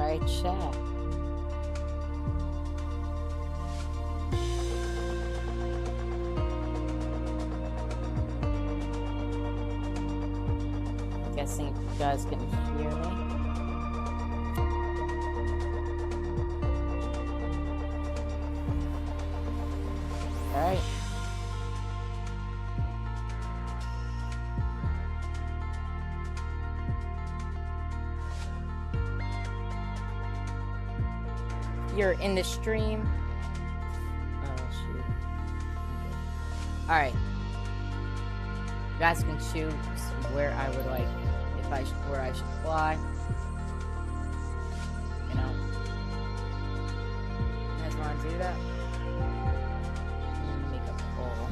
Alright, chat. Guessing you guys can hear me. Alright. You're in the stream. Oh shoot. Alright. You guys can choose where I would like, where I should fly. You know? You guys wanna do that? Make a poll.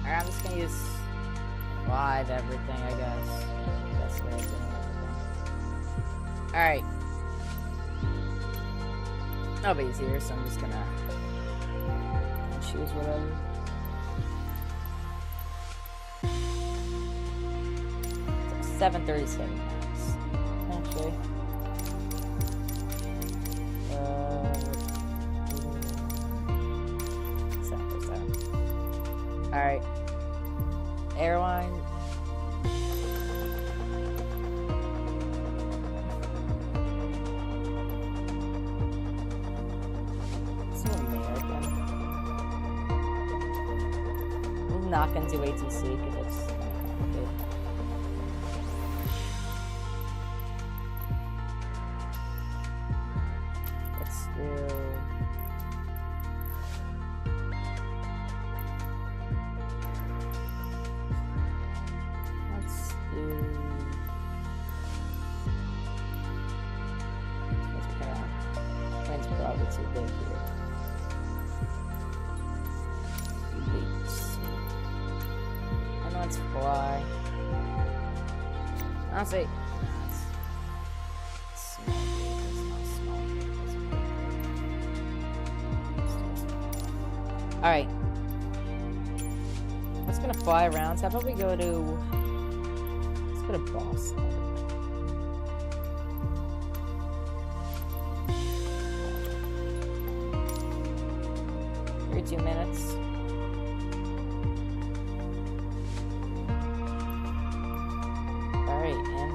I'm just gonna use live everything, I guess. Best way of doing everything. Alright. Nobody's here, so I'm just gonna choose whatever. It's 7:37 minutes. Actually. Alright. Airline. It's American. I'm not gonna do ATC because it's complicated. Let's do. Probably too big here. And let's fly. Honestly, it's small. It's not small. Alright. I'm just gonna fly around. So how about we go to. Let's go to Boston. 2 minutes. Alright, and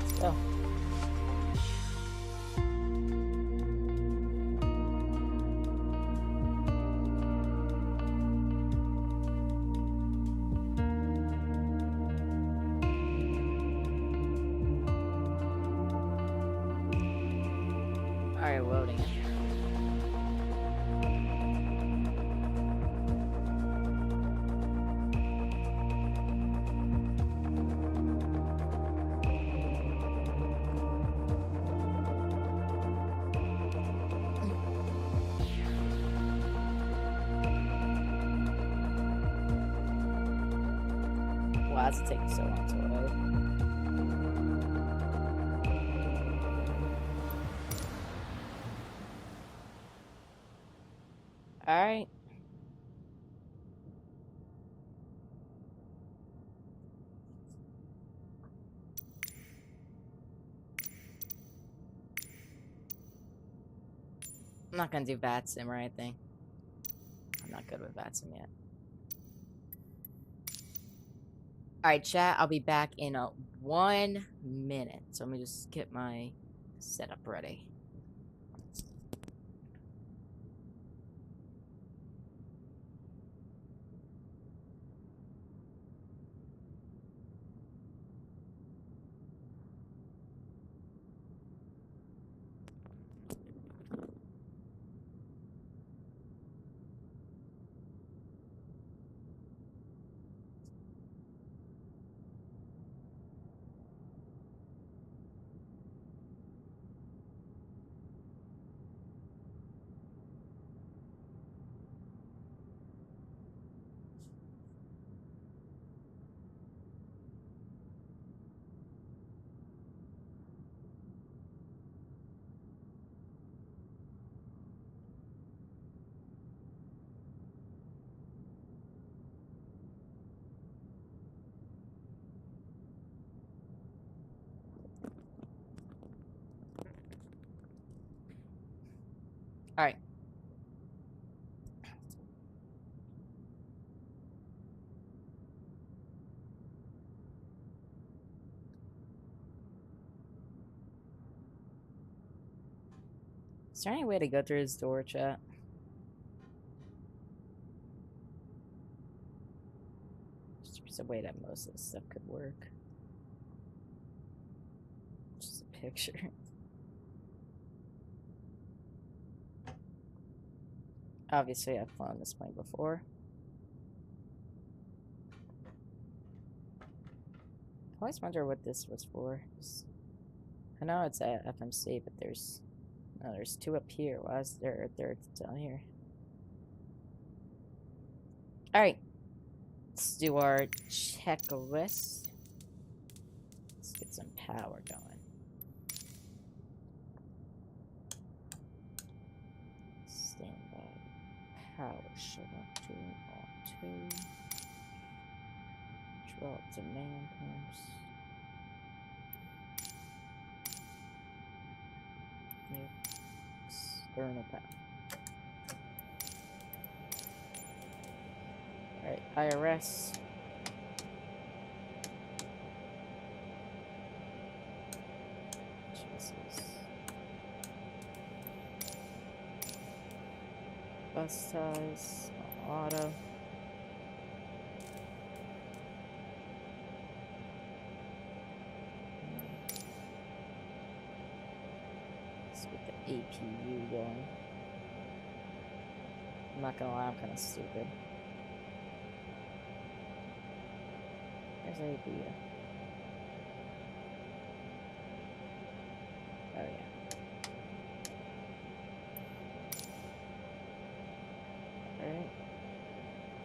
let's go. Alright, loading it. Wow, that's taking so long to load. Alright. I'm not gonna do VATSIM or anything. I'm not good with VATSIM yet. Alright, chat, I'll be back in 1 minute. So let me just get my setup ready. Alright. Is there any way to go through his door, chat? There's a way that most of this stuff could work. Just a picture. Obviously, I've flown this plane before. I always wonder what this was for. I know it's at FMC, but there's two up here. Why is there a third down here? Alright. Let's do our checklist. Let's get some power going. Standby power shut off 2 on 2. Draw demand pumps. Yep. External power. Alright, IRS. Jesus. Bus ties. Auto. Let's get the APU going. I'm not gonna lie, I'm kind of stupid. There's APU. Oh yeah. Alright.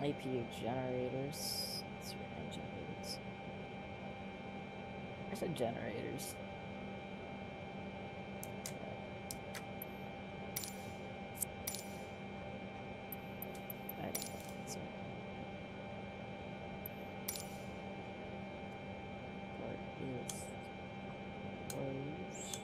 APU generators. Let's run generators. I said generators. I don't know. That's it. Part is closed.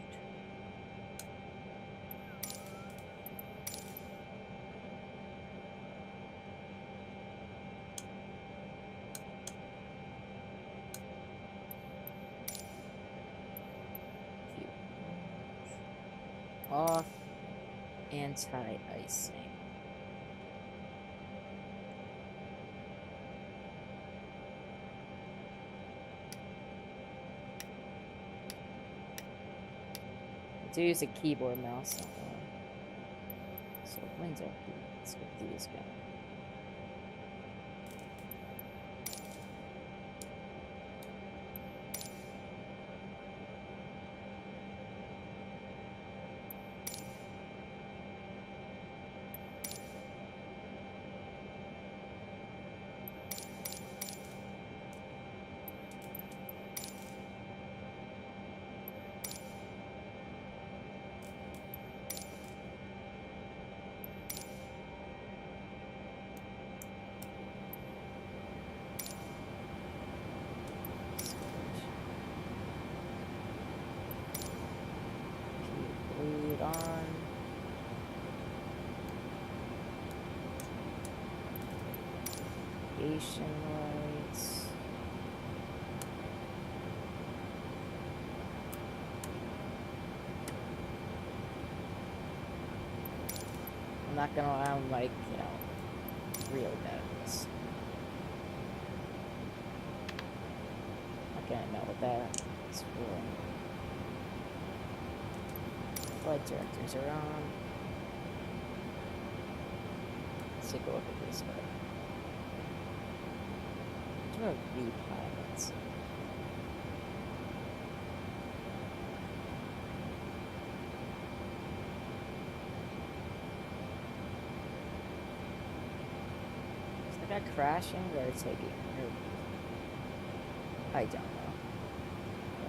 Off. Anti-icing. I do use a keyboard mouse. So window. Let's get these going. Bleed on. Asian lights. I'm not gonna lie, I'm like, really bad at this. I can't know what that is for. Flight directors are on. Let's take a look at this guy. What about V pilots? Is that guy crashing or taking? I don't know.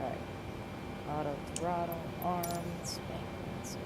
Alright. Auto throttle, arms, maintenance.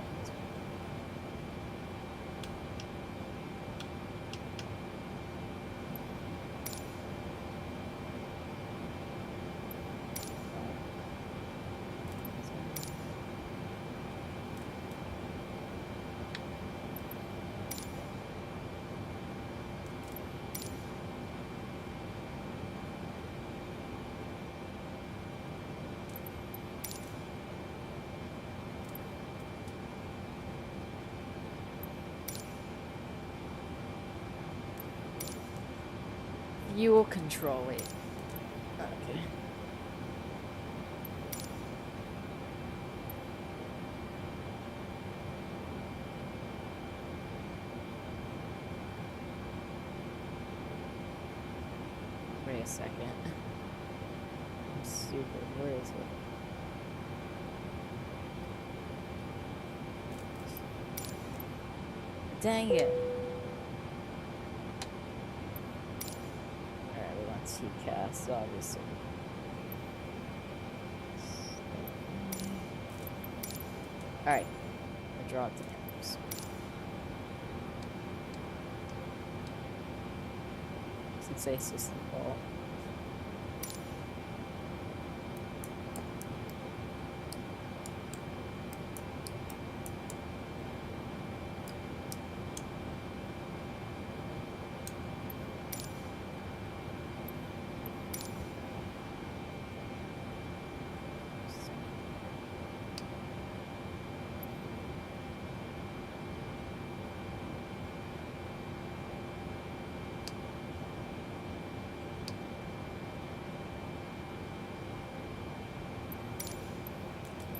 You will control it. Okay. Wait a second. I'm stupid. Where is it? Dang it. Alright, we want TCast, obviously. Alright. I dropped the cameras. Since say system call.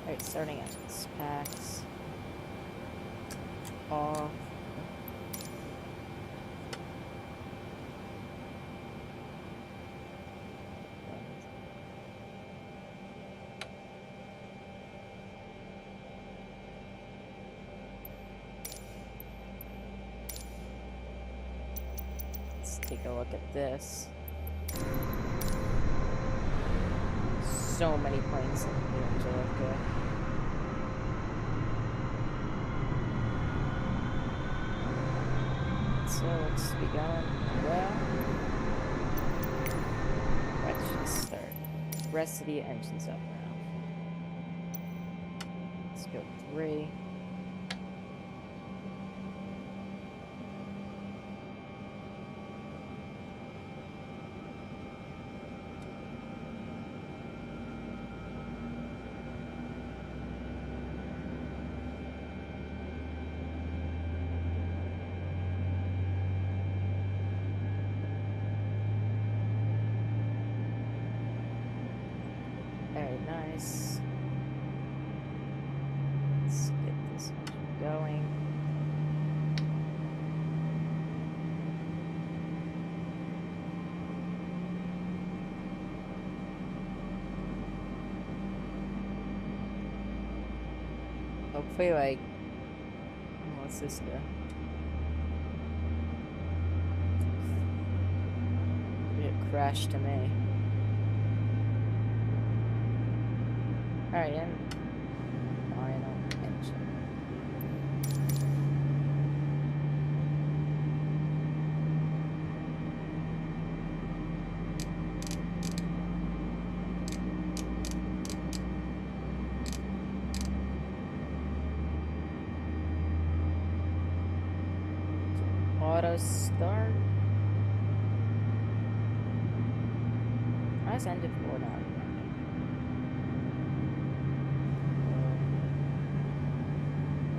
Alright, starting engines. Packs. Off. Let's take a look at this. So many planes in Angelica. So let's be going well. Let's just start. Rest of the engines up now. Let's go 3. Very nice. Let's get this engine going. Hopefully, like, what's this do? It crashed to me. Alright, and final engine. Auto start. Nice ended for now.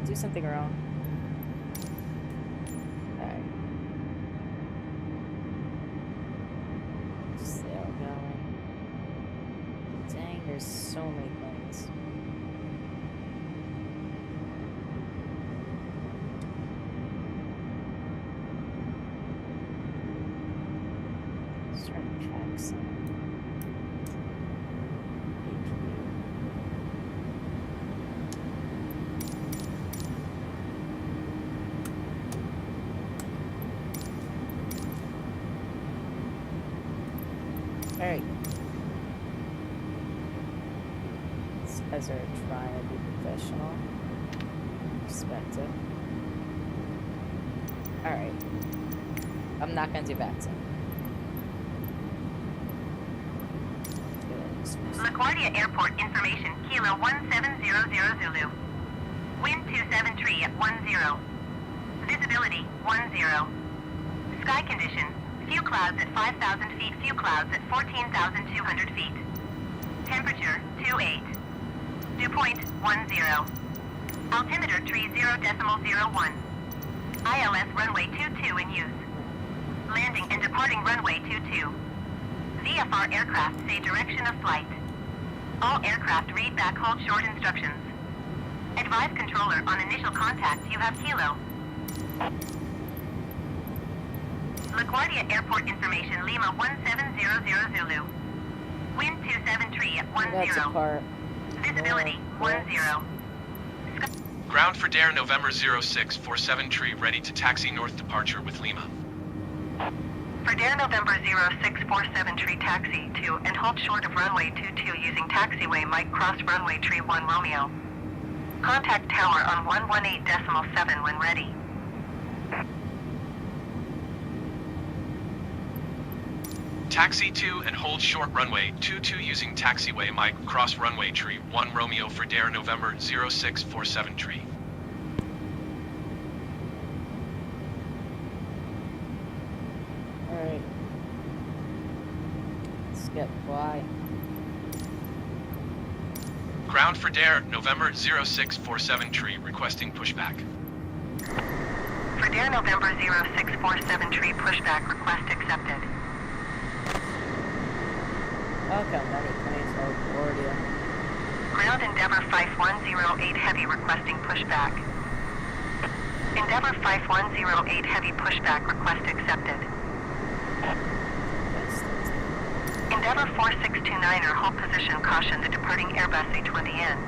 Do something wrong. Alright. Still going. Dang, there's so many planes. Just trying to pack some. Alright. These guys are trying to be professional. Respect it. Alright. I'm not gonna do back zone. LaGuardia Airport information, Kilo 1700 Zulu. Wind 273 at 10. Visibility 10. Sky condition, few clouds at 5,000 feet, few clouds at 14,200 feet. Temperature 28. Dew point 10. Altimeter 30.01. ILS runway 22 in use. Landing and departing runway 22. VFR aircraft say direction of flight. All aircraft read back hold short instructions. Advise controller on initial contact you have Kilo. LaGuardia Airport information Lima 1700 Zulu. Wind 273 at 10. That's a part. Visibility 10. Ground for Dare November 0647 tree ready to taxi north departure with Lima. For Dare November 0647 tree taxi to and hold short of runway 22 using taxiway Mike cross runway tree 1 Romeo. Contact tower on 118.7 when ready. Taxi 2 and hold short runway 22 using taxiway Mike cross runway tree 1 Romeo for Dare November 0647 tree. Alright. Let's get by. Ground for Dare November 0647 tree requesting pushback. For Dare November 0647 tree pushback request accepted. Look how many planes are LaGuardia. Ground Endeavor 5108 Heavy requesting pushback. Endeavor 5108 Heavy pushback request accepted. Endeavor 4629er hold position caution the departing Airbus A20N.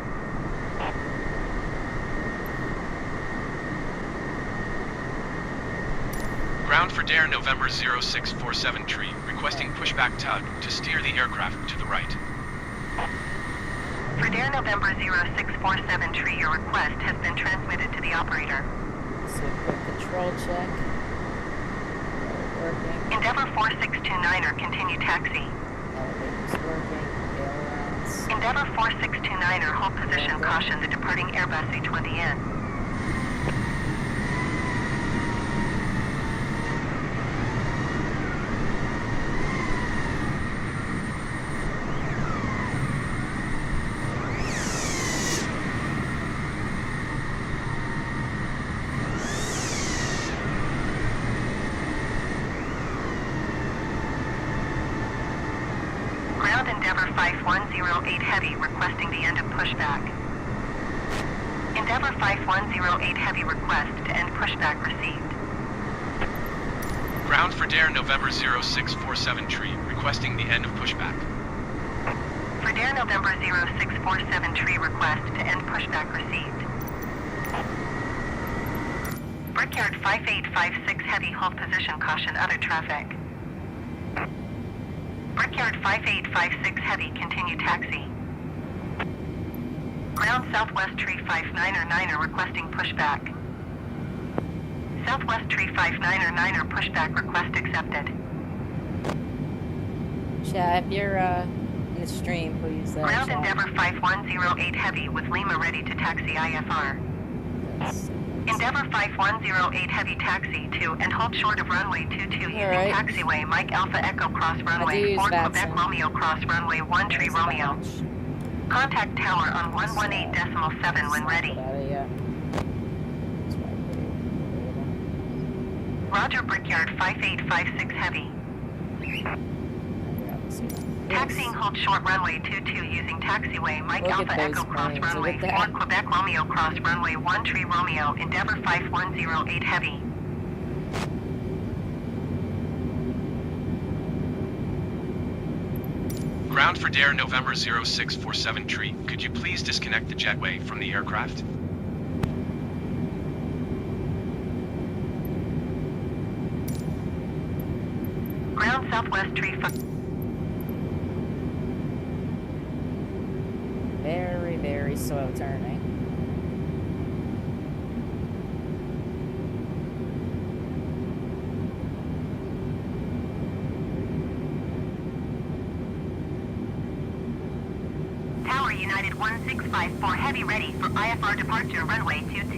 Ground for Dare November 0647 tree requesting pushback tug to steer the aircraft to the right. For Dare November 0647 tree, your request has been transmitted to the operator. So quick control check. Working. Endeavor 4629er continue taxi. Elevator's working. Ailerons. Endeavor 4629er hold position caution the departing Airbus A20N. Ground Endeavor 5108 Heavy requesting the end of pushback. Endeavor 5108 Heavy request to end pushback received. Ground for Dare November 0647 tree requesting the end of pushback. For Dare November 0647 tree request to end pushback received. Brickyard 5856 Heavy hold position caution other traffic. Brickyard 5856 Heavy continue taxi. Ground Southwest Tree 59er requesting pushback. Southwest Tree 59er pushback request accepted. Chat, if you're in the stream, please. Ground chat. Endeavor 5108 Heavy with Lima ready to taxi IFR. Yes. Endeavor 5108 Heavy taxi to and hold short of runway 22 using Alright. taxiway Mike Alpha Echo cross runway use 4 that Quebec soon. Romeo cross runway 1 Tree Romeo. Much. Contact tower on 118.7 when ready. Get out of here. That's why I Roger Brickyard 5856 Heavy. Taxiing hold short runway 22 using taxiway Mike Look at Alpha those Echo cross planes, runway look 4 at that. Quebec Romeo cross runway 1 Tree Romeo Endeavor 5108 Heavy. Ground for Dare November 0647 tree. Could you please disconnect the jetway from the aircraft? Ground Southwest Tree Very, very slow turning. Tower United 1654 Heavy ready for IFR departure runway 22.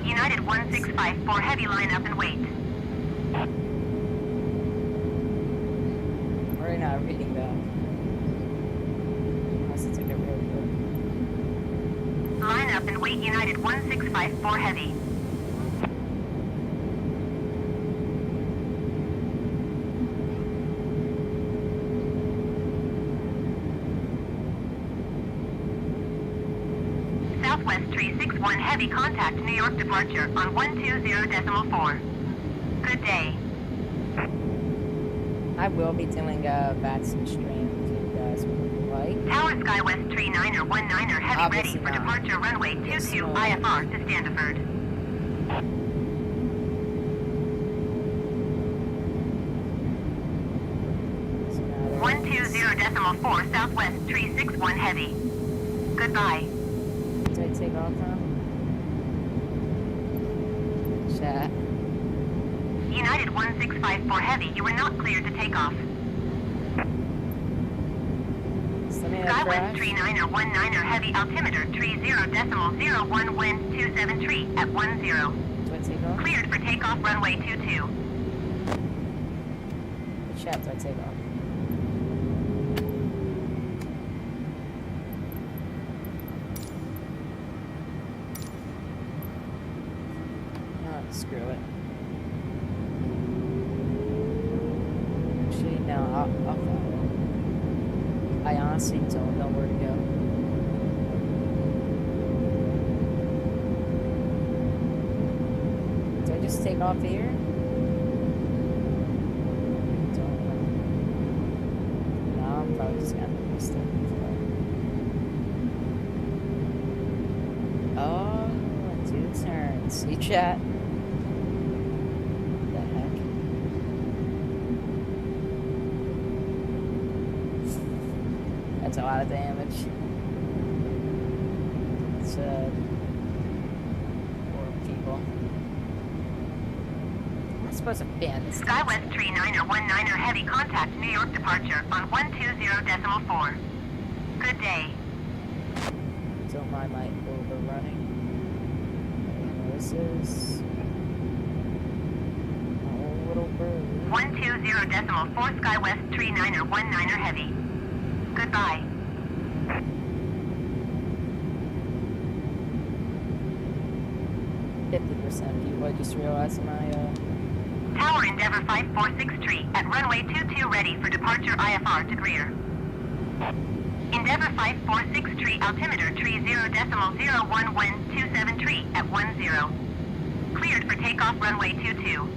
United 1654 Heavy line up and wait. We're not reading that. Unless it's like a real good. Line up and wait United 1654 Heavy. 1 heavy contact New York departure on 120.4. Good day. I will be doing back some stream if you guys would like. Tower Skywest Tree 9er heavy Obviously ready for not. departure runway 22 IFR to Standiford. 120.4 Southwest Tree 61 heavy. Goodbye. Did I take off now? Chat. United 1654 heavy, you were not cleared to take off. Skywest Tree 9er heavy altimeter tree 0.01 wind 273 at 10. Do I take off? Cleared for takeoff runway 22. Chat, do I take off? Screw it. Actually, no, I'll follow. I honestly don't know where to go. Do I just take off here? Don't know. No, I'm probably just gonna be stuck. Oh, 2 turns. See, chat? That's a lot of damage. It's poor people. I'm not supposed to ban this. Skywest Tree 9er heavy contact New York departure on 120.4. Good day. Don't mind my overrunning. This is a little bird. 120.4 Skywest Tree 9er heavy. Goodbye. 50% people. I just realized my Tower Endeavour 546 tree at runway 22 ready for departure IFR to Greer. Endeavour 546 tree altimeter tree 0.01 wind 273 at 10. Cleared for takeoff runway 22.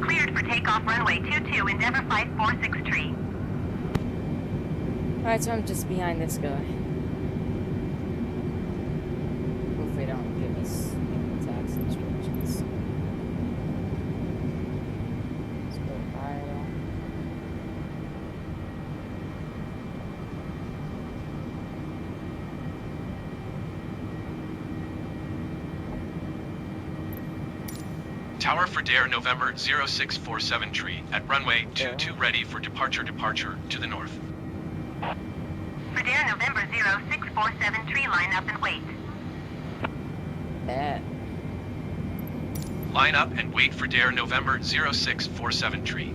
Cleared for takeoff runway 22 Endeavour 546 tree. Alright, so I'm just behind this guy. Hopefully they don't give us tax instructions. Let's go idle. Tower for Dare November 0647 tree at runway 22 ready for departure to the north. For Dare November 0647 tree line up and wait. Bet. Line up and wait for Dare November 0647 tree.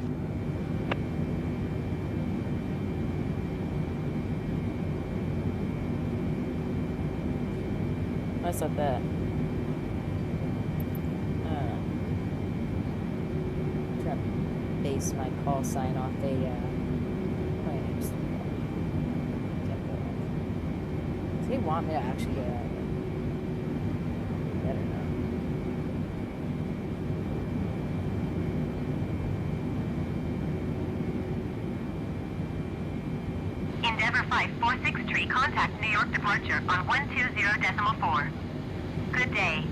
What's up that? Try to base my call sign off a Do they want me to actually get out of it? I don't know. Endeavour 546 tree contact New York departure on 120.4. Good day.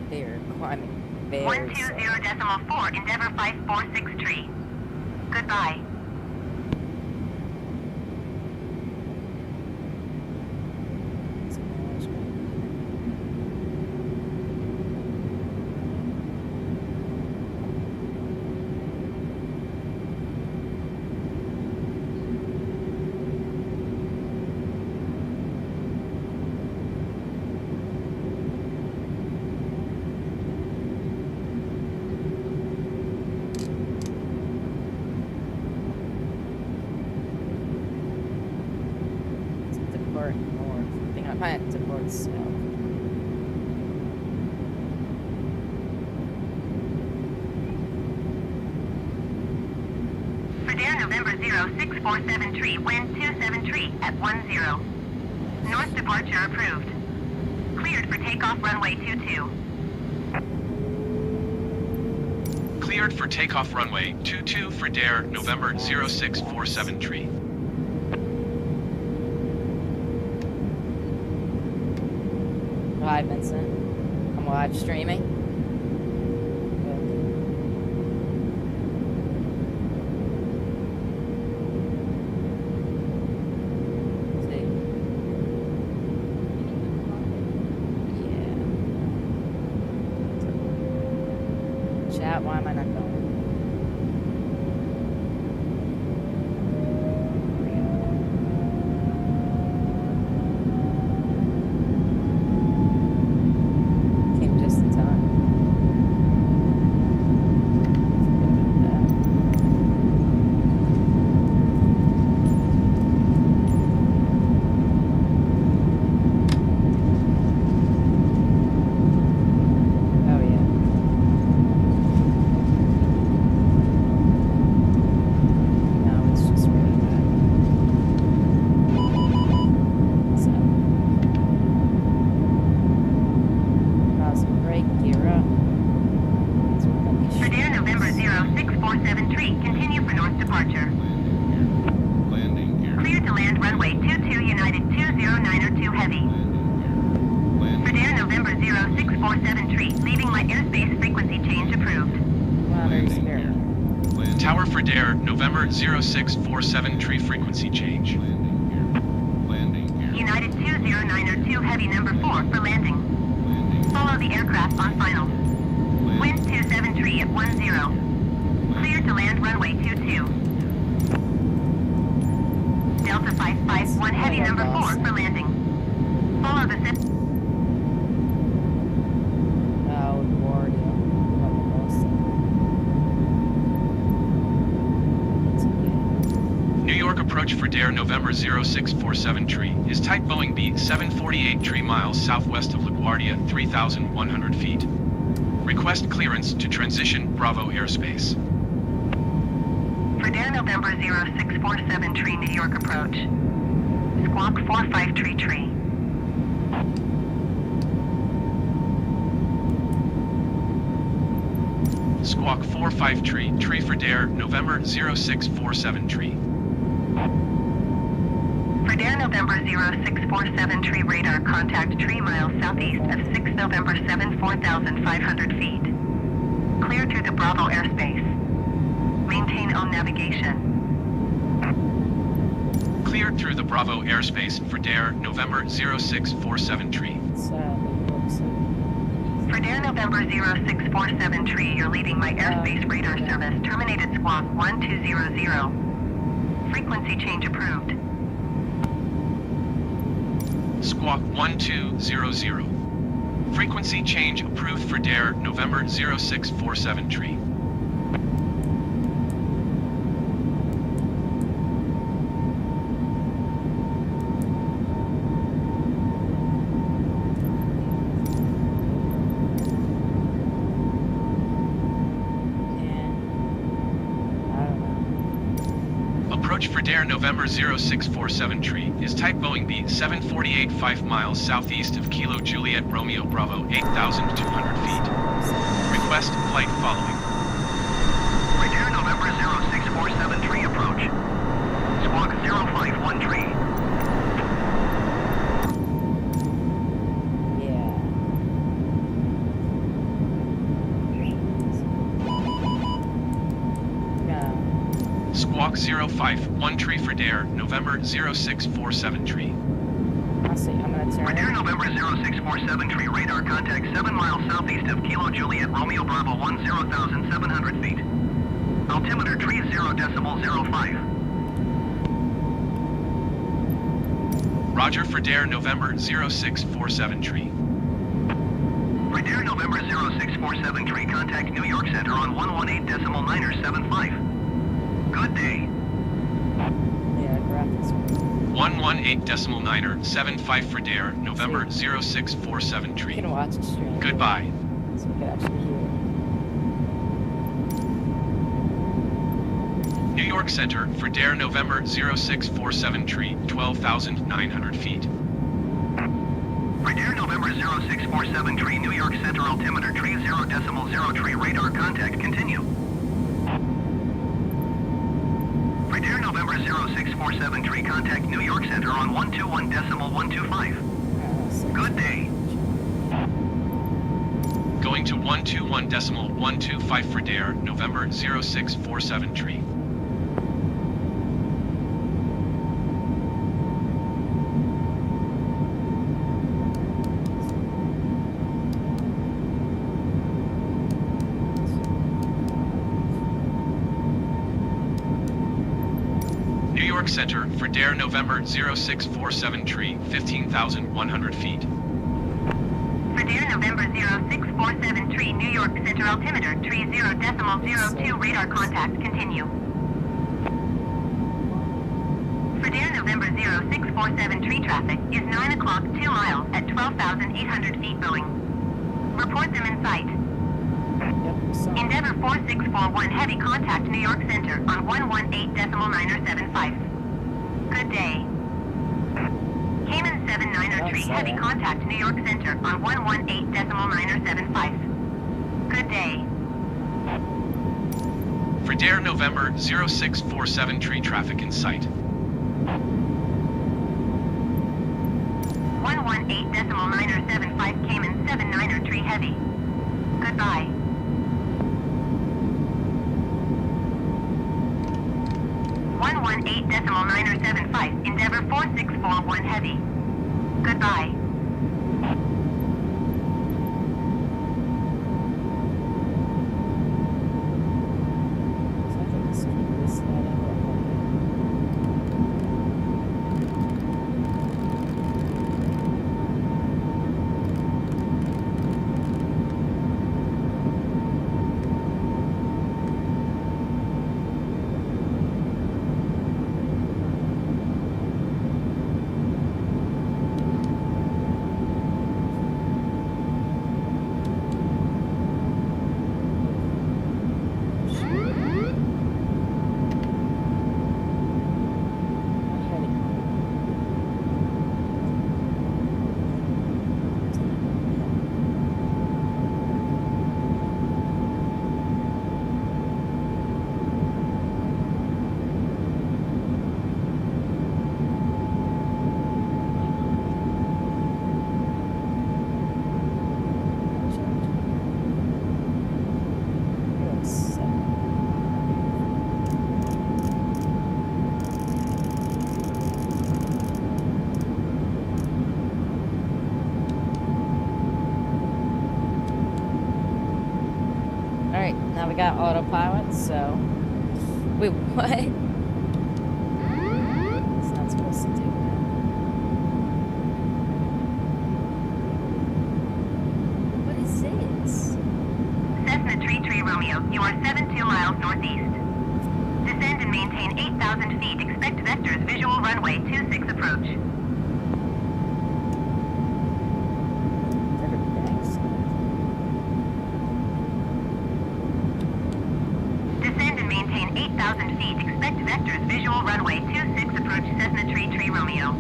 They're climbing very 120.4 Endeavour 546 tree. Goodbye. So. For Dare November 06473, wind 273 at 10. North departure approved. Cleared for takeoff runway 22. Cleared for takeoff runway 22 for Dare November 0647 Hi, Vincent. I'm live streaming. Chat, why am I not going? Came just in time. Oh yeah. No, it's just really bad. So, how's it break? Gear up. For Dare November 06473, continue for north departure. Landing gear. Cleared to land runway 22 United 20902 heavy. For Dare November 06473, leaving my airspace frequency change approved. Wow, very Landing scary. gear. Landing Tower for Dare November 0647 tree frequency change. Landing gear. Landing gear. United 20902 heavy number 4 for landing. Landing. Follow the aircraft on final. Wind 273 at 10. Cleared to land runway 22. Delta 551 heavy number 4 for landing. Follow the set. Oh, Lord. New York approach for Dare November 0647 tree is type Boeing B748 tree miles southwest of LaGuardia 3,100 feet. Request clearance to transition Bravo airspace. For Dare November 0647 tree New York approach. Squawk 453 tree. Squawk 453 tree for Dare November 0647 tree. For Dare November 0647 tree radar contact tree miles southeast of 6 November 7 4,500 feet. Clear through the Bravo airspace. Maintain on navigation. Cleared through the Bravo airspace for Dare November 0647 tree. For Dare November 0647 tree, you're leaving my airspace radar service. Terminated squawk 1200. Frequency change approved. Squawk 1200. Frequency change approved for Dare November 0647 tree. Approach for Dare November 0647 tree is type Boeing B748 5 miles southeast of Kilo Juliet Romeo Bravo 8,200 feet. Request flight following. For Dare November 0647 tree approach. Squawk 051 tree. Squawk 051 tree for Dare November 0647 tree. I'll see. I'm gonna turn. For Dare November 0647 tree, radar contact 7 miles southeast of Kilo Juliet Romeo Bravo 10,700 feet. Altimeter tree 0.05. Roger for Dare November 0647 tree. For Dare November 0647 tree, contact New York Center on 118.975. Good day. Yeah, grab this one. 118.9er75 for Dare, November 0647 You tree. can watch a stream. Goodbye. So you can actually hear it. New York Center for Dare, November 0647 tree, 12,900 feet. For Dare November 0647 tree, New York Center altimeter tree 0.0 tree, radar contact continue. For Dare November 0647 tree, contact New York Center on 121.125. Good day. Going to 121.125 for Dare, November 0647 tree. New York Center for Dare, November 0647 tree, 15,100 feet. For Dare November 0647 tree, New York Center altimeter tree 0.02 radar contact continue. For Dare November 0647 tree, traffic is 9 o'clock 2 miles at 12,800 feet going. Report them in sight. Yep, so Endeavor 4641 heavy contact New York Center on 118.975. Good day. Cayman 79er tree heavy contact New York Center on 118.975. Good day. For Dare, November 0647 tree, traffic in sight. 118.975 Cayman 79er tree heavy. Goodbye. One 118.975 Endeavor 4641 heavy. Goodbye. I think this keep this sliding real quick. Alright, now we got autopilot, so... Wait, what? It's not supposed to do that. What is this? Cessna Tree Romeo, you are 72 miles northeast. Descend and maintain 8,000 feet. Expect vectors visual runway 26 approach. Descend and maintain 8,000 feet. Expect vectors visual runway 26 approach Cessna Tree Romeo.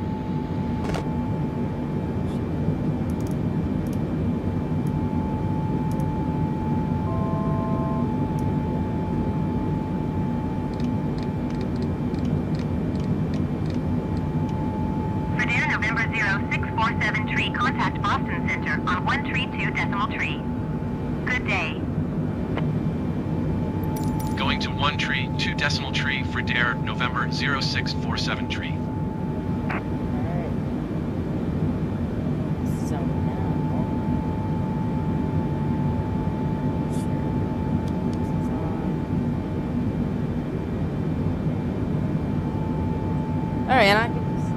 For Dare November 0647 tree, contact Boston Center on 132.3. Good day. Going to 1 tree, 2 decimal tree for Dare, November 0647 tree. Alright. So now... Sure. This is on. Alright, and I can just...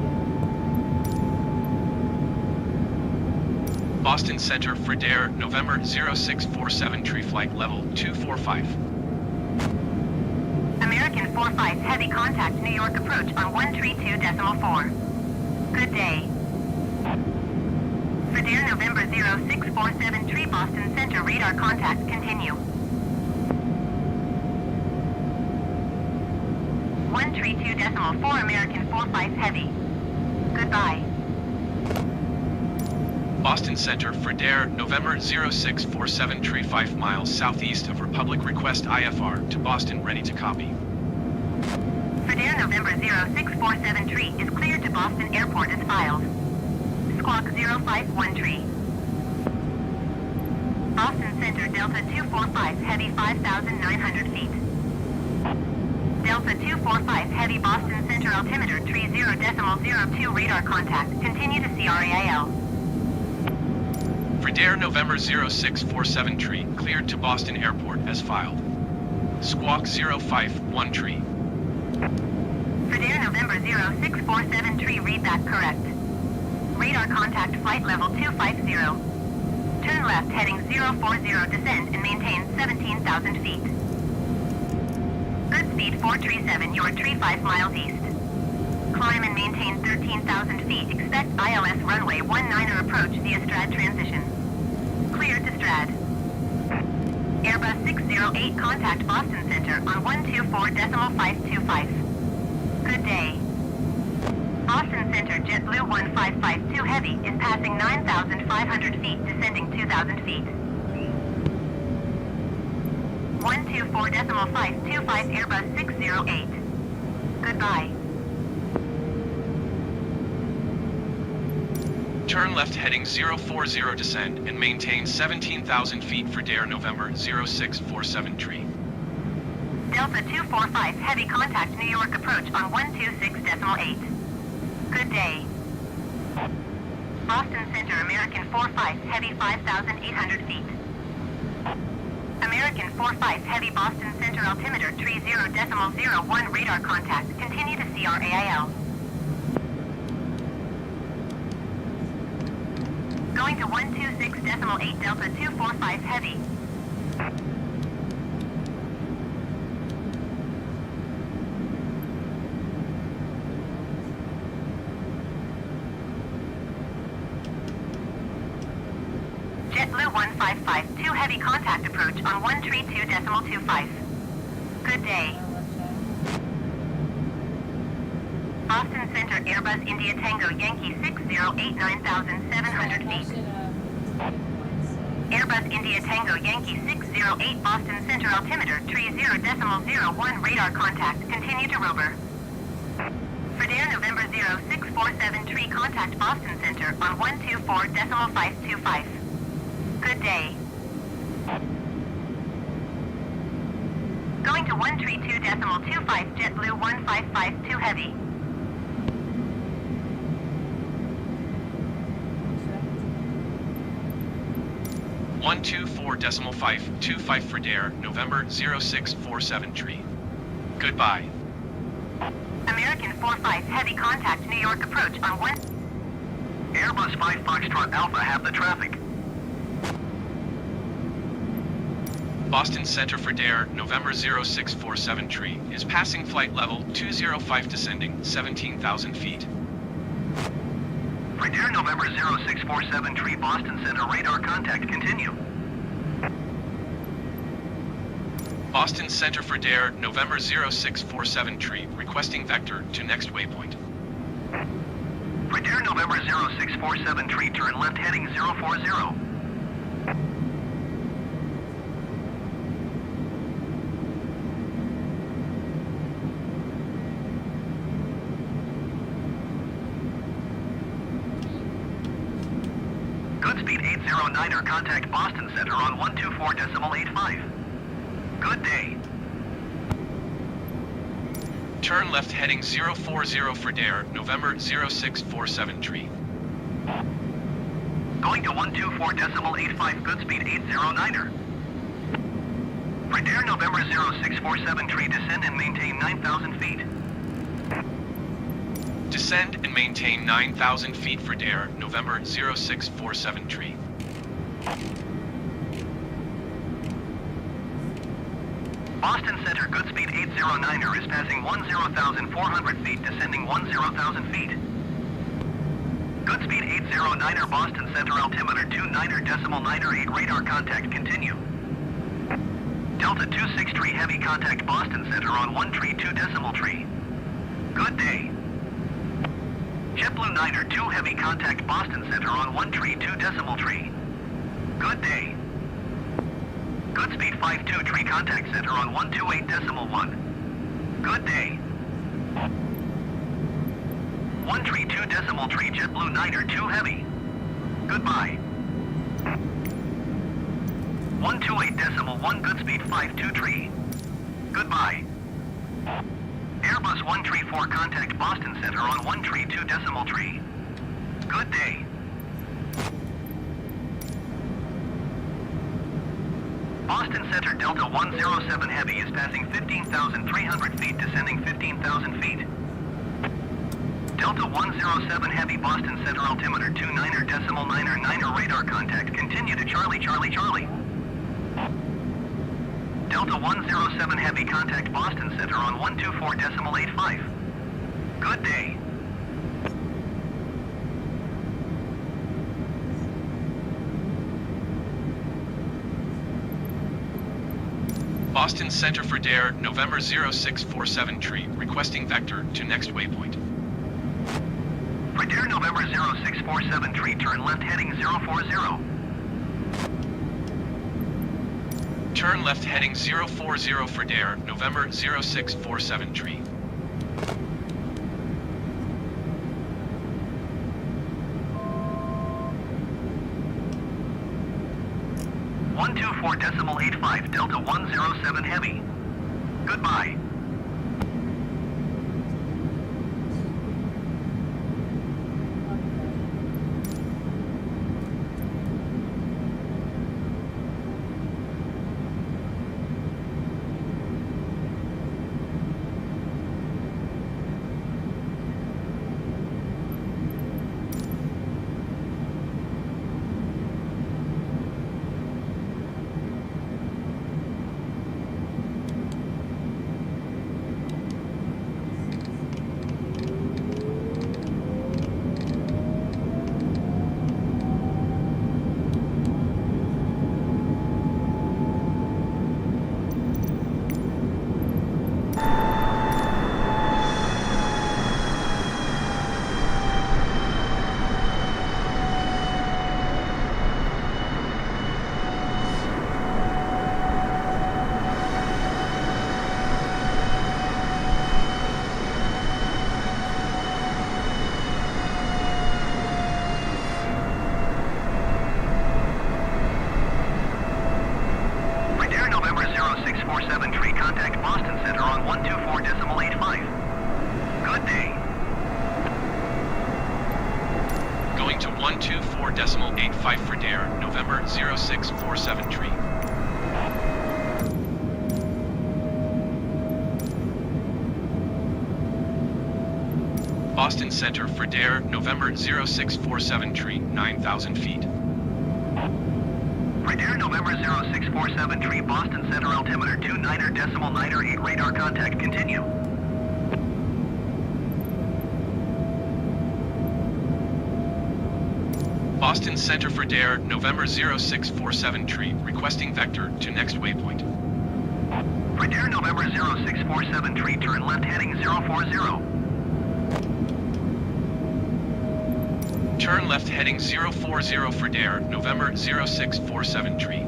Boston Center for Dare, November 0647 tree, flight level 245. American 45 heavy contact New York approach on 132.4. Good day. For Dare November 0647 Tree Boston Center radar contact continue. 132.4 American 45 heavy. Goodbye. Boston Center for Dare, November 0647 Tree 5 miles southeast of Republic, request IFR to Boston, ready to copy. For Dare November 0647 Tree is cleared to Boston Airport as filed. Squawk 051 Tree. Boston Center Delta 245 heavy 5,900 feet. Delta 245 heavy Boston Center altimeter tree 0.02 radar contact. Continue to CRAIL. For Dare November 0647 Tree, cleared to Boston Airport as filed. Squawk 051 Tree. For Dare November 0647 Tree, read that correct. Radar contact flight level 250. Turn left heading 040, descend and maintain 17,000 feet. Good speed 437, your tree 5 miles east. Climb and maintain 13,000 feet. Expect ILS runway 19er approach via Strad transition. Clear to Strad. Airbus 608 contact Boston Center on 124.525. Good day. Boston Center JetBlue 1552 Heavy is passing 9,500 feet, descending 2,000 feet. 124.525 Airbus 608. Goodbye. Turn left heading 040, descend and maintain 17,000 feet for Dare November 0647 Tree. Delta 245 heavy contact New York approach on 126.8. Good day. Boston Center American 45 heavy 5,800 feet. American 45 heavy Boston Center altimeter tree 0.01 radar contact. Continue to CRAIL. Going to 126.8 Delta 245 heavy. JetBlue 1552 heavy contact approach on 132.25. Good day. Boston Center Airbus India Tango Yankee 608 9,700 feet. Airbus India Tango Yankee 608 Boston Center altimeter tree 0.01 radar contact. Continue to rover. For Dare November 0647 tree contact Boston Center on 124.525. Good day. Going to 132.25 JetBlue 1552 Heavy. One 124.525 for Dare, November 0647 Tree. Goodbye. American 45 heavy contact New York approach on 1. Airbus 5 Foxtrot Alpha have the traffic. Boston Center for Dare, November 0647 Tree, is passing flight level 205, descending 17,000 feet. For Dare November 0647 Tree, Boston Center radar contact continue. Boston Center for Dare, November 0647 Tree, requesting vector to next waypoint. For Dare November 0647 Tree, turn left heading 040. Goodspeed 809er, contact Boston Center on 124.85. Good day. Turn left heading 040 for Dare, November 0647 Tree. Going to 124.85, Goodspeed 809er. For Dare November 0647 Tree, descend and maintain 9,000 feet. Descend and maintain 9,000 feet for Dare, November 0647 Tree. Boston Center, good speed 809er is passing 10,400 feet, descending 10,000 feet. Good speed 809er, Boston Center, altimeter 29.908, radar contact, continue. Delta 263 heavy contact, Boston Center on 1 tree 2 decimal tree. Good day. JetBlue Niner 2 heavy contact, Boston Center on 1 tree 2 decimal tree. Good day. Good speed 52 tree contact center on 128 decimal 1. Good day. 1 tree 2 decimal tree, JetBlue Niner 2 heavy. Goodbye. 128 decimal 1, good speed 52 tree. Goodbye. Airbus 134 contact Boston Center on 1 tree 2 decimal tree. Good day. Boston Center Delta 107 heavy is passing 15,300 feet, descending 15,000 feet. Delta 107 heavy, Boston Center altimeter 29.909 radar contact, continue to Charlie Charlie Charlie. Delta 107 heavy contact Boston Center on 124.85. Good day. Boston Center for Dare, November 0647 tree, requesting vector to next waypoint. For Dare November 0647 tree, turn left heading 040. Turn left heading 040 for Dare, November 0647 tree. .85 Delta 107 heavy. Goodbye. To 124.85 for Dare, November 0647 tree. Boston Center for Dare, November 0647 tree, 9,000 feet. For Dare November 0647 tree, Boston Center altimeter 29.908 radar contact, continue. Boston Center for Dare, November 0647 tree, requesting vector to next waypoint. For Dare November 0647 tree, turn left heading 040. Turn left heading 040 for Dare, November 0647 tree.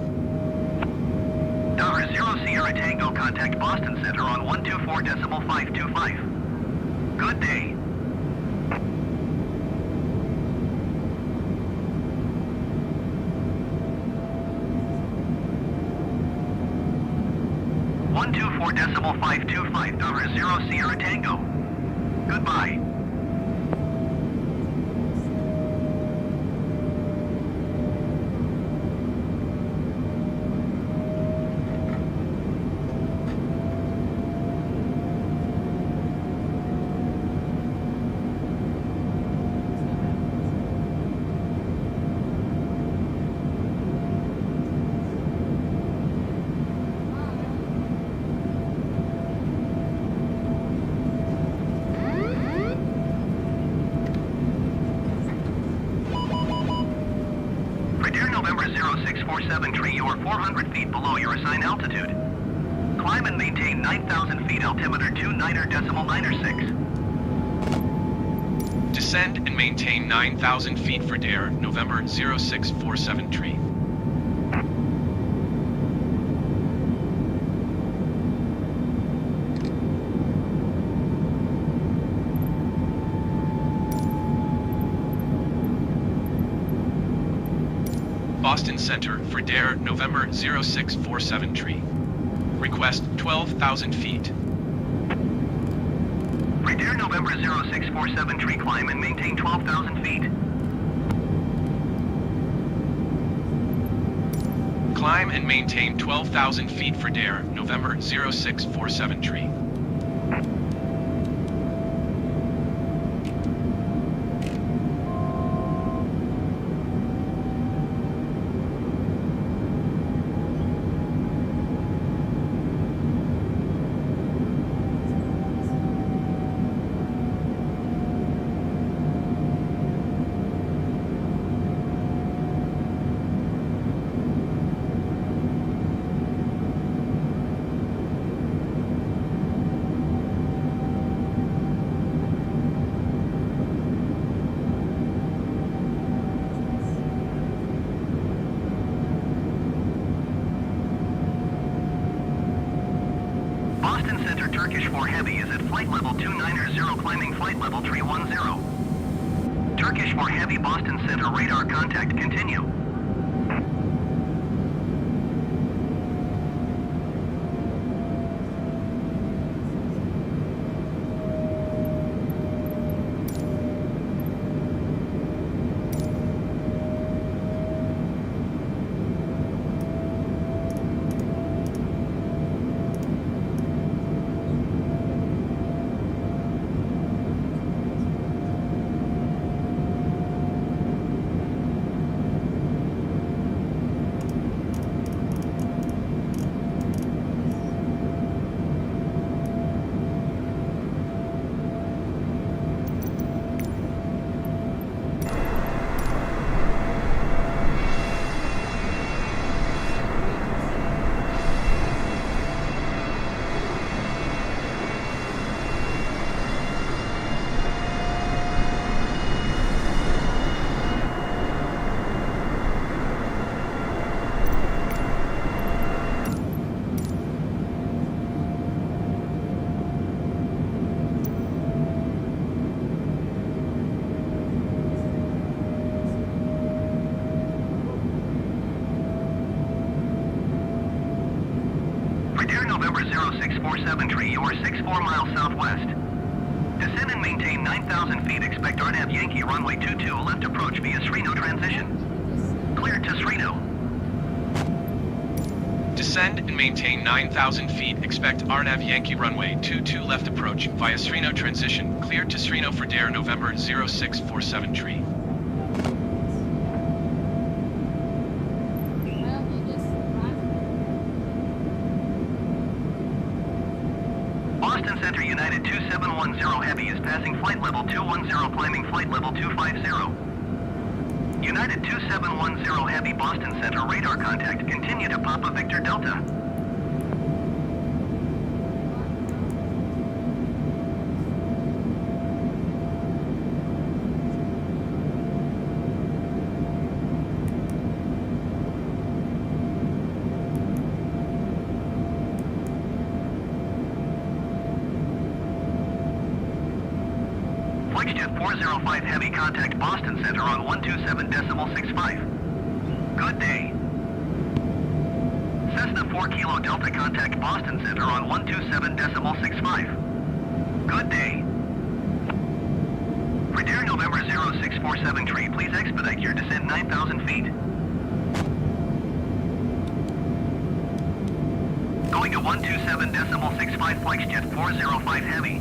Tower 0 Sierra Tango, contact Boston Center on 124.525. Good day. .525, Tower 0 Sierra Tango. Goodbye. 0647 tree, you are 400 feet below your assigned altitude. Climb and maintain 9,000 feet, altimeter 29.96. Descend and maintain 9,000 feet for Dare, November 0647 tree. Boston Center for Dare, November 0647 tree. Request 12,000 feet. For Dare November 0647 tree, climb and maintain 12,000 feet. Climb and maintain 12,000 feet for Dare, November 0647 tree. Boston Center Turkish 4 Heavy is at flight level 290, climbing flight level 310. Turkish 4 Heavy, Boston Center radar contact, continue. November 0647 tree, you are 64 miles southwest. Descend and maintain 9,000 feet. Expect RNAV Yankee runway 22 left approach via Srino transition. Clear to Srino. Descend and maintain 9,000 feet. Expect RNAV Yankee runway 22 left approach via Srino transition. Clear to Srino for Dare November 0647 tree. Boston Center United 2710 Heavy is passing flight level 210, climbing flight level 250. United 2710 Heavy, Boston Center radar contact, continue to Papa Victor Delta. Flexjet 405 Heavy, contact Boston Center on 127.65. Good day. Cessna 4 Kilo Delta, contact Boston Center on 127.65. Good day. For Dare November 0647 tree, please expedite your descent 9,000 feet. Going to 127.65, Flexjet 405 Heavy.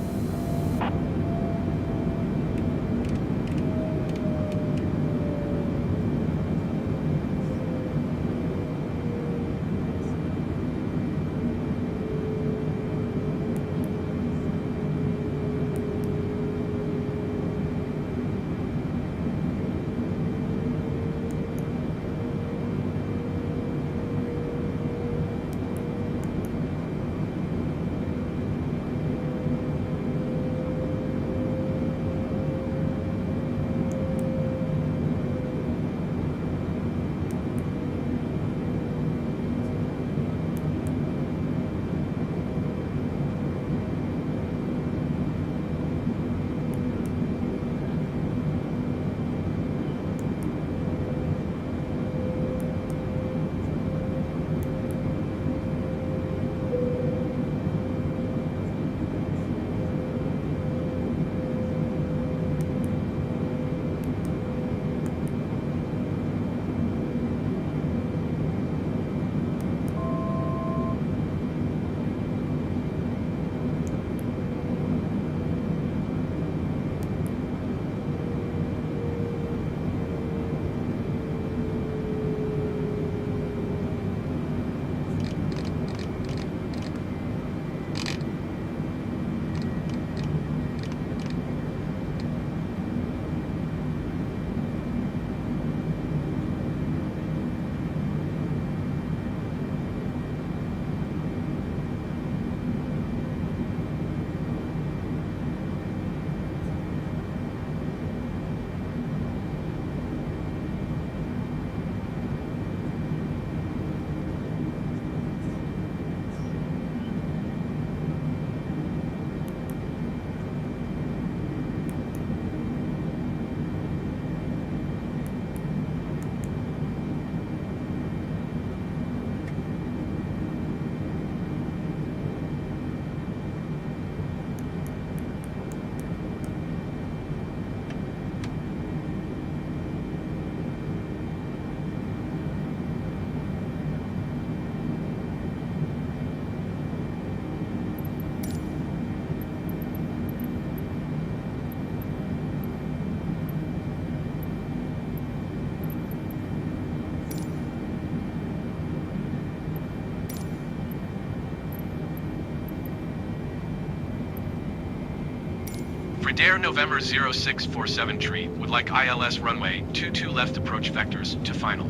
For Dare November 0647 tree, would like ILS runway 22 left approach vectors to final.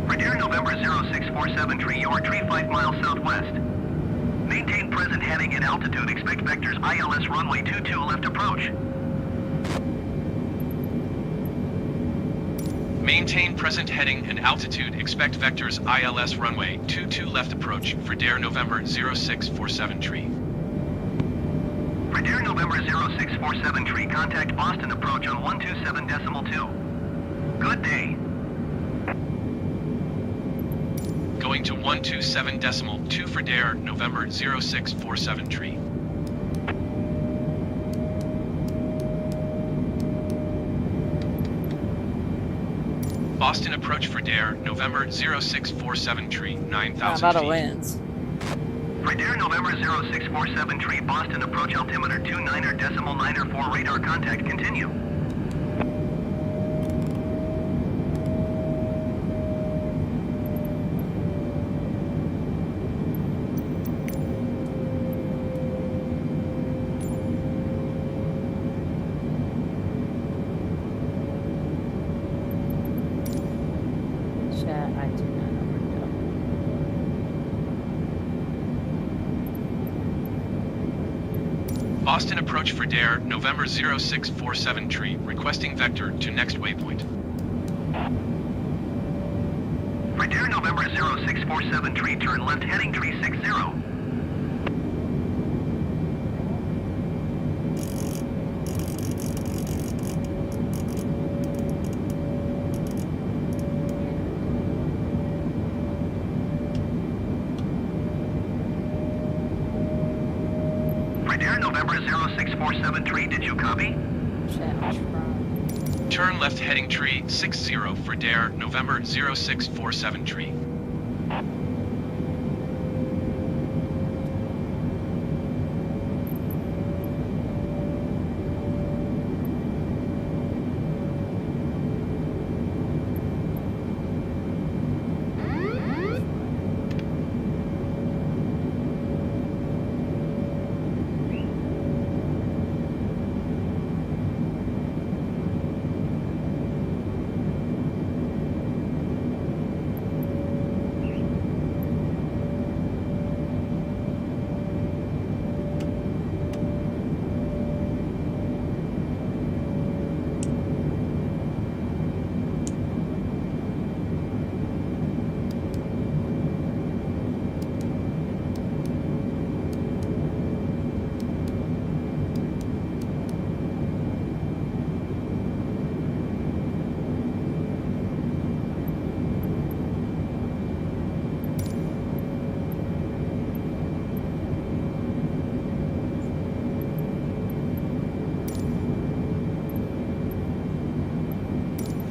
For Dare November 0647 tree, your tree 5 miles southwest. Maintain present heading and altitude. Expect vectors ILS runway 22 left approach. Maintain present heading and altitude. Expect vectors ILS runway 22 left approach for Dare November 0647 tree. For Dare November 0647 tree, contact Boston approach on 127.2. Good day. Going to 127.2 for Dare November 0647 tree. Boston approach for Dare November 0647 tree, 9,000 About a feet. wins. For Dare November 0647 tree, Boston approach altimeter 29.94 radar contact continue. Chat, I do not know where to go. Boston approach for Dare November 0647 tree, requesting vector to next waypoint. For Dare November 0647 tree, turn left heading tree 60. For Dare November 0647 tree, did you copy? Chat, try. Turn left heading tree 60 for Dare November 0647 tree.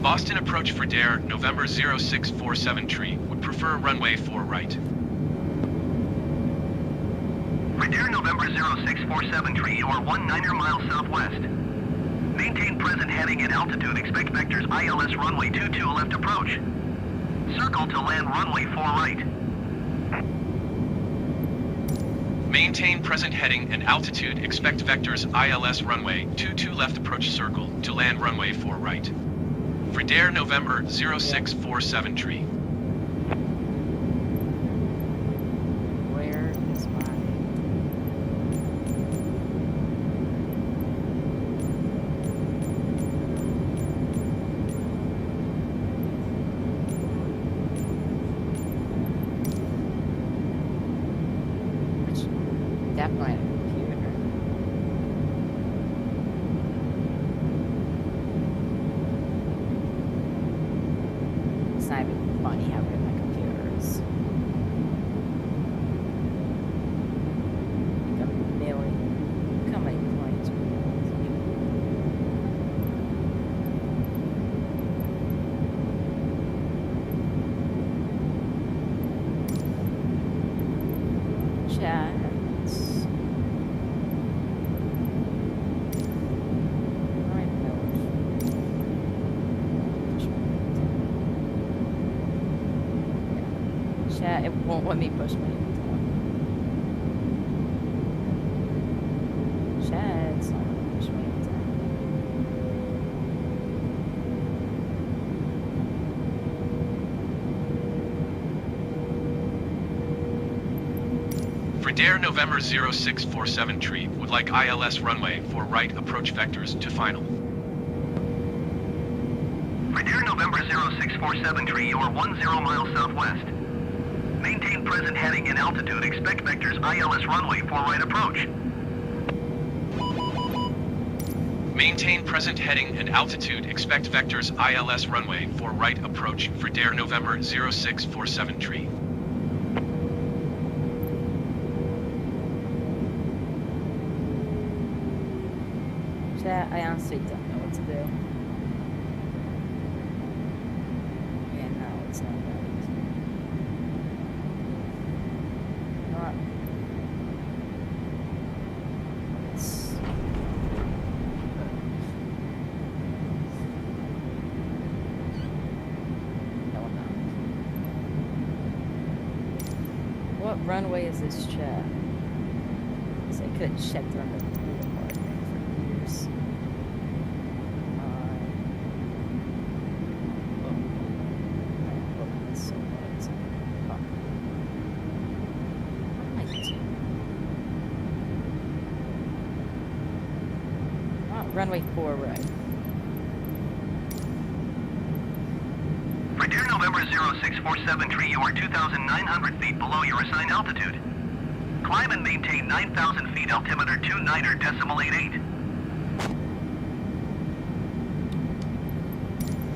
Boston approach for Dare November 0647 tree, would prefer runway 4 right. For Dare November 0647 tree, you are 19 miles southwest. Maintain present heading and altitude. Expect vectors ILS runway 22 left approach. Circle to land runway 4 right. Maintain present heading and altitude. Expect vectors ILS runway 22 left approach circle to land runway 4 right. For Dare November 0647 tree. Where is my... Which definitely a computer. It's not even funny how good my computer is. Like a million. Look how many points. Chat. I don't even know which. Chat, it won't let me push my Chat. It's not much waiting time. For Dare November 0647 tree, would like ILS runway for right approach vectors to final. For Dare November 0647 tree, you are 10 miles southwest. Maintain present heading and altitude. Expect vectors ILS runway for right approach. Maintain present heading and altitude. Expect vectors ILS runway for right approach for Dare November 0647 tree. Chat, I honestly don't know what to do. Yeah, no, it's not that easy. Not. It's. No, not. What runway is this, chat? I could have checked on the boulevard for years. Runway 4 right. For Dare November 0647 tree, you are 2,900 feet below your assigned altitude. Climb and maintain 9,000 feet, altimeter 29.88.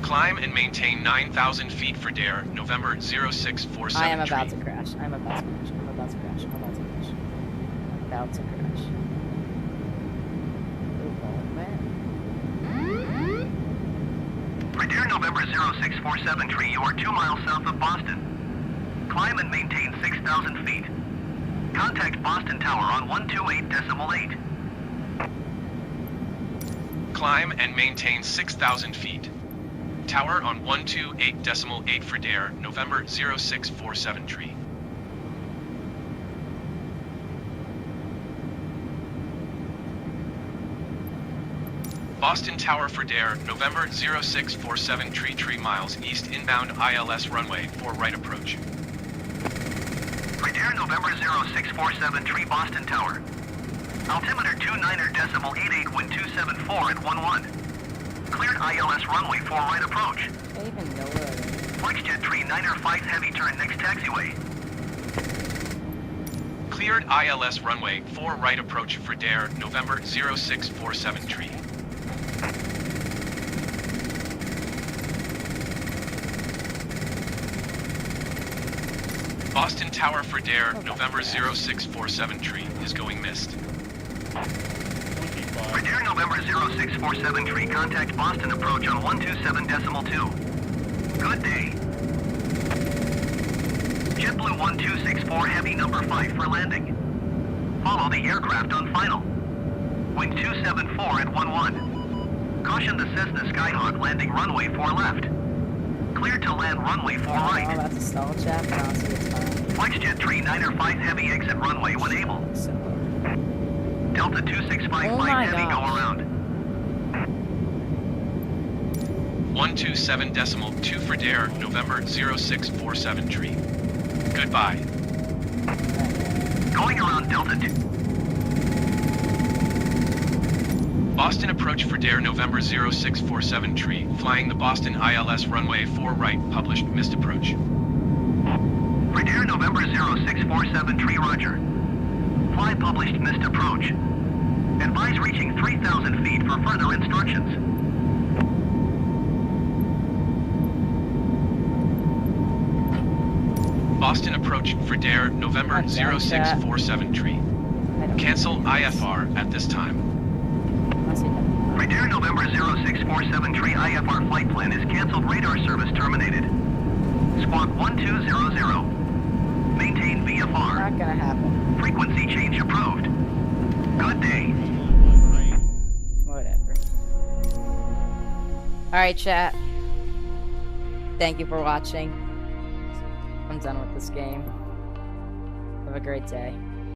Climb and maintain 9,000 feet for Dare November 0647 I am about tree. to crash. I'm about to crash. I'm about to crash. I'm about to crash. I'm about to crash. For Dare November 0647 tree, you are 2 miles south of Boston. Climb and maintain 6,000 feet. Contact Boston Tower on 128.8. Climb and maintain 6,000 feet. Tower on 128.8 for Dare November 0647 tree. Boston Tower for Dare November 0647 tree 3 miles east inbound ILS runway for right approach. For Dare November 0647 tree, Boston Tower. Altimeter 29.88, wind 274 at 11. Cleared ILS runway for right approach. I don't even know where I am. Flexjet tree 905 heavy turn next taxiway. Cleared ILS runway for right approach for Dare November 0647 tree. Boston Tower for Dare November 0647 tree is going missed. For Dare November 0647 tree, contact Boston approach on 127.2. Good day. JetBlue 1264 heavy number 5 for landing. Follow the aircraft on final. Wind 274 at 11. Caution the Cessna Skyhawk landing runway 4 left. Clear to land runway 4 I'm right. about to stall chat, but honestly it's fine. Flexjet tree 905 heavy exit runway when able. So, Delta 2655 Oh my heavy go gosh. around. 127.2 for Dare November 0647 tree. Goodbye. Going around Delta 2. Boston approach for Dare November 0647 tree, flying the Boston ILS runway 4 right, published missed approach. For Dare November 0647 tree, roger. Fly published missed approach. Advise reaching 3,000 feet for further instructions. Boston approach for Dare November 0647 tree. I don't Cancel IFR at this time. For Dare November 0647 tree, IFR flight plan is canceled. Radar service terminated. Squawk 1200. Maintain VFR. Not gonna happen. Frequency change approved. Good day. Whatever. Alright, chat. Thank you for watching. I'm done with this game. Have a great day.